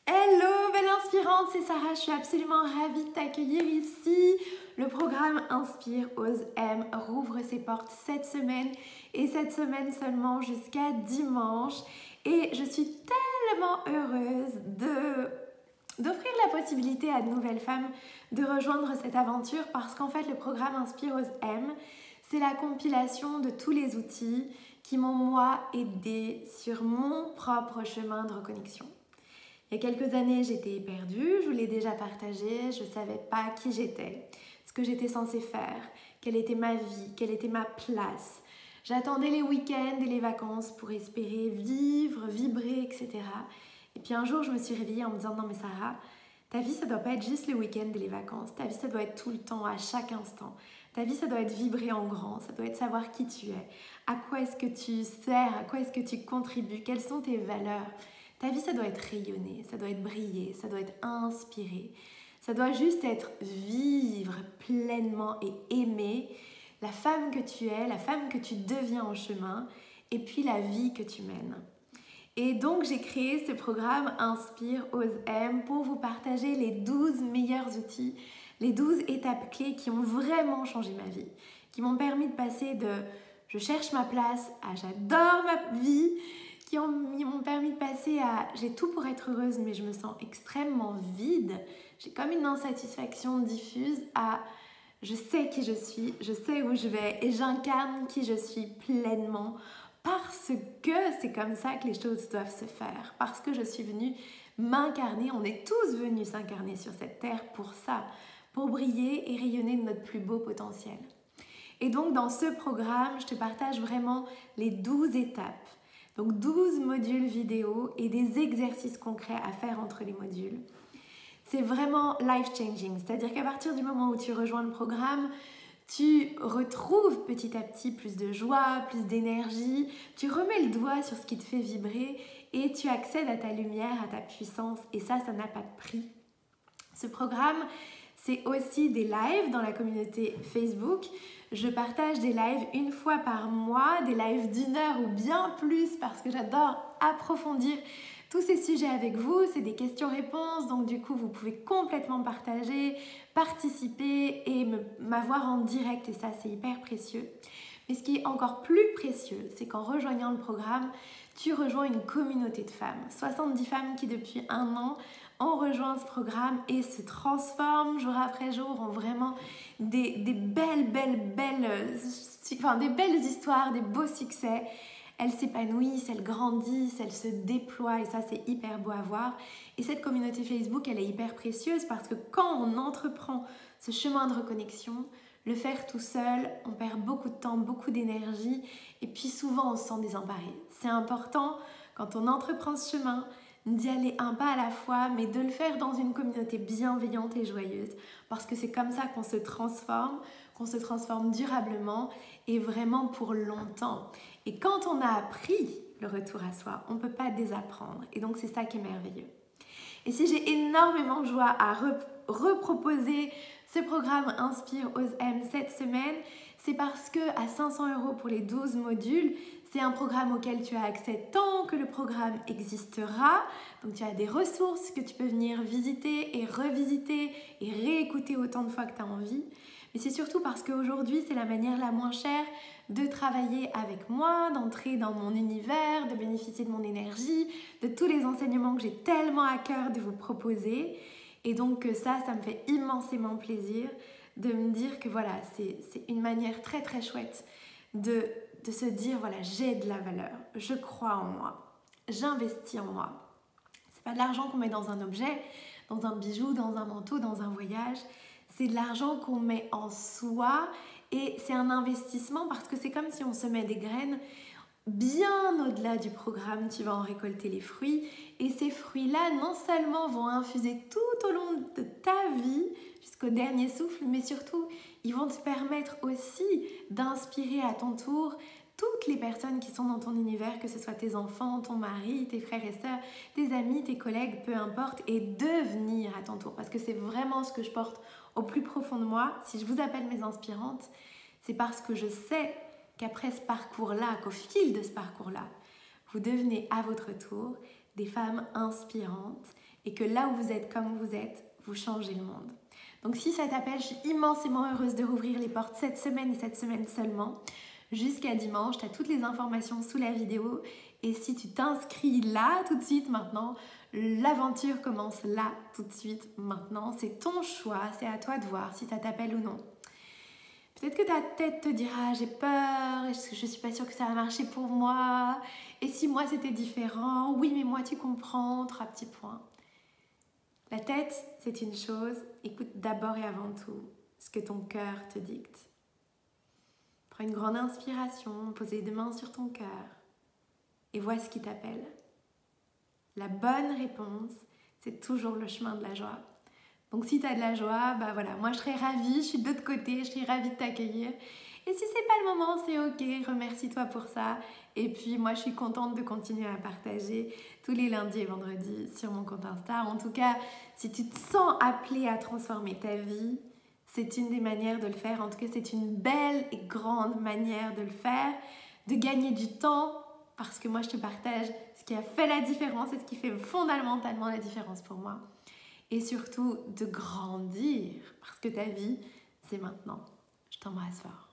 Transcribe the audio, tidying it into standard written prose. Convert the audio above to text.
Hello, belle inspirante, c'est Sarah, je suis absolument ravie de t'accueillir ici. Le programme Inspire, Ose, Aime rouvre ses portes cette semaine et cette semaine seulement jusqu'à dimanche. Et je suis tellement heureuse d'offrir la possibilité à de nouvelles femmes de rejoindre cette aventure parce qu'en fait le programme Inspire, Ose, Aime, c'est la compilation de tous les outils qui m'ont moi aidé sur mon propre chemin de reconnexion. Il y a quelques années, j'étais perdue, je vous l'ai déjà partagé, je ne savais pas qui j'étais, ce que j'étais censée faire, quelle était ma vie, quelle était ma place. J'attendais les week-ends et les vacances pour espérer vivre, vibrer, etc. Et puis un jour, je me suis réveillée en me disant « Non mais Sarah, ta vie, ça ne doit pas être juste les week-ends et les vacances. Ta vie, ça doit être tout le temps, à chaque instant. Ta vie, ça doit être vibrer en grand, ça doit être savoir qui tu es, à quoi est-ce que tu sers, à quoi est-ce que tu contribues, quelles sont tes valeurs. Ta vie, ça doit être rayonner, ça doit être briller, ça doit être inspirer. Ça doit juste être vivre pleinement et aimer la femme que tu es, la femme que tu deviens en chemin et puis la vie que tu mènes. Et donc, j'ai créé ce programme Inspire, Ose, Aime pour vous partager les 12 meilleurs outils, les 12 étapes clés qui ont vraiment changé ma vie, qui m'ont permis de passer de « je cherche ma place » à « j'adore ma vie », qui m'ont permis de passer à « j'ai tout pour être heureuse mais je me sens extrêmement vide », j'ai comme une insatisfaction diffuse à « je sais qui je suis, je sais où je vais et j'incarne qui je suis pleinement » parce que c'est comme ça que les choses doivent se faire, parce que je suis venue m'incarner, on est tous venus s'incarner sur cette terre pour ça, pour briller et rayonner de notre plus beau potentiel. Et donc dans ce programme, je te partage vraiment les 12 étapes. Donc 12 modules vidéo et des exercices concrets à faire entre les modules. C'est vraiment life-changing, c'est-à-dire qu'à partir du moment où tu rejoins le programme, tu retrouves petit à petit plus de joie, plus d'énergie, tu remets le doigt sur ce qui te fait vibrer et tu accèdes à ta lumière, à ta puissance et ça n'a pas de prix. Ce programme, c'est aussi des lives dans la communauté Facebook. Je partage des lives une fois par mois, des lives d'1 heure ou bien plus parce que j'adore approfondir tous ces sujets avec vous. C'est des questions-réponses, donc du coup, vous pouvez complètement partager, participer et m'avoir en direct et ça, c'est hyper précieux. Mais ce qui est encore plus précieux, c'est qu'en rejoignant le programme, tu rejoins une communauté de femmes. 70 femmes qui, depuis 1 an, ont rejoint ce programme et se transforment jour après jour en vraiment des belles histoires, des beaux succès. Elles s'épanouissent, elles grandissent, elles se déploient et ça, c'est hyper beau à voir. Et cette communauté Facebook, elle est hyper précieuse parce que quand on entreprend ce chemin de reconnexion, le faire tout seul, on perd beaucoup de temps, beaucoup d'énergie et puis souvent on se sent désemparé. C'est important quand on entreprend ce chemin d'y aller un pas à la fois, mais de le faire dans une communauté bienveillante et joyeuse parce que c'est comme ça qu'on se transforme durablement et vraiment pour longtemps. Et quand on a appris le retour à soi, on ne peut pas désapprendre et donc c'est ça qui est merveilleux. Et si j'ai énormément de joie à reproposer ce programme Inspire, Ose, Aime cette semaine, c'est parce que à 500 € pour les 12 modules, c'est un programme auquel tu as accès tant que le programme existera. Donc tu as des ressources que tu peux venir visiter et revisiter et réécouter autant de fois que tu as envie. Mais c'est surtout parce qu'aujourd'hui, c'est la manière la moins chère de travailler avec moi, d'entrer dans mon univers, de bénéficier de mon énergie, de tous les enseignements que j'ai tellement à cœur de vous proposer. Et donc ça me fait immensément plaisir de me dire que voilà, c'est une manière très très chouette de se dire voilà, j'ai de la valeur, je crois en moi, j'investis en moi. C'est pas de l'argent qu'on met dans un objet, dans un bijou, dans un manteau, dans un voyage. C'est de l'argent qu'on met en soi et c'est un investissement parce que c'est comme si on semait des graines. Bien au-delà du programme, tu vas en récolter les fruits et ces fruits-là, non seulement vont infuser tout au long de ta vie jusqu'au dernier souffle, mais surtout, ils vont te permettre aussi d'inspirer à ton tour toutes les personnes qui sont dans ton univers, que ce soit tes enfants, ton mari, tes frères et sœurs, tes amis, tes collègues, peu importe, et devenir à ton tour. Parce que c'est vraiment ce que je porte au plus profond de moi. Si je vous appelle mes inspirantes, c'est parce que je sais qu'après ce parcours-là, qu'au fil de ce parcours-là, vous devenez à votre tour des femmes inspirantes et que là où vous êtes, comme vous êtes, vous changez le monde. Donc si ça t'appelle, je suis immensément heureuse de rouvrir les portes cette semaine et cette semaine seulement. Jusqu'à dimanche, tu as toutes les informations sous la vidéo. Et si tu t'inscris là, tout de suite, maintenant, l'aventure commence là, tout de suite, maintenant. C'est ton choix, c'est à toi de voir si ça t'appelle ou non. Peut-être que ta tête te dira, j'ai peur, je ne suis pas sûre que ça va marcher pour moi. Et si moi c'était différent? Oui, mais moi tu comprends, 3 petits points. La tête, c'est une chose. Écoute d'abord et avant tout ce que ton cœur te dicte. Prends une grande inspiration, pose les 2 mains sur ton cœur et vois ce qui t'appelle. La bonne réponse, c'est toujours le chemin de la joie. Donc si tu as de la joie, bah voilà, moi je serais ravie, je suis de l'autre côté, je serais ravie de t'accueillir. Et si c'est pas le moment, c'est ok, remercie-toi pour ça. Et puis moi je suis contente de continuer à partager tous les lundis et vendredis sur mon compte Insta. En tout cas, si tu te sens appelée à transformer ta vie, c'est une des manières de le faire. En tout cas, c'est une belle et grande manière de le faire, de gagner du temps, parce que moi je te partage ce qui a fait la différence et ce qui fait fondamentalement la différence pour moi. Et surtout de grandir, parce que ta vie, c'est maintenant. Je t'embrasse fort.